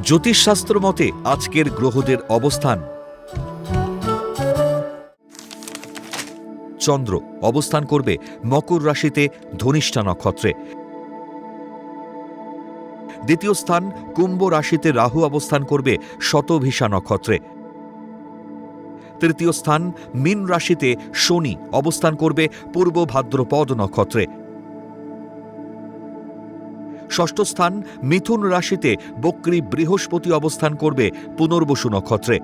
জ্যোতিষশাস্ত্র মতে আজকের গ্রহদের অবস্থান: চন্দ্র অবস্থান করবে মকর রাশিতে ধনিষ্ঠা নক্ষত্রে। দ্বিতীয় স্থান কুম্ভ রাশিতে রাহু অবস্থান করবে শতভিষা নক্ষত্রে। তৃতীয় স্থান মীন রাশিতে শনি অবস্থান করবে পূর্ব ভাদ্রপদ নক্ষত্রে। ষষ্ঠ স্থান মিথুন রাশিতে বক্রী বৃহস্পতি অবস্থান করবে পুনর্বসু নক্ষত্রে।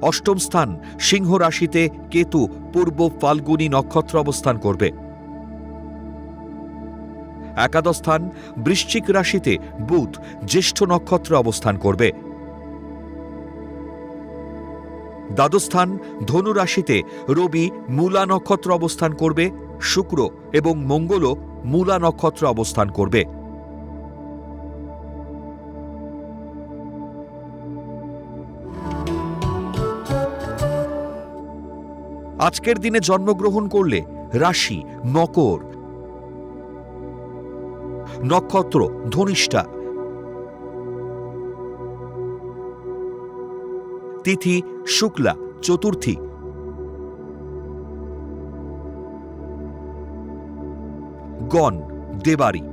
অষ্টম স্থান সিংহ রাশিতে কেতু পূর্ব ফাল্গুনী নক্ষত্র অবস্থান করবে। একাদশ স্থান বৃশ্চিক রাশিতে বুধ জ্যেষ্ঠ নক্ষত্রে অবস্থান করবে। দ্বাদশ স্থান ধনু রাশিতে রবি মূলা নক্ষত্র অবস্থান করবে। শুক্র এবং মঙ্গলও মূলা নক্ষত্র অবস্থান করবে। আজকের দিনে জন্মগ্রহণ করলে রাশি মকর, নক্ষত্র ধনিষ্ঠা, তিথি শুক্লা চতুর্থী, গণ দেবারী।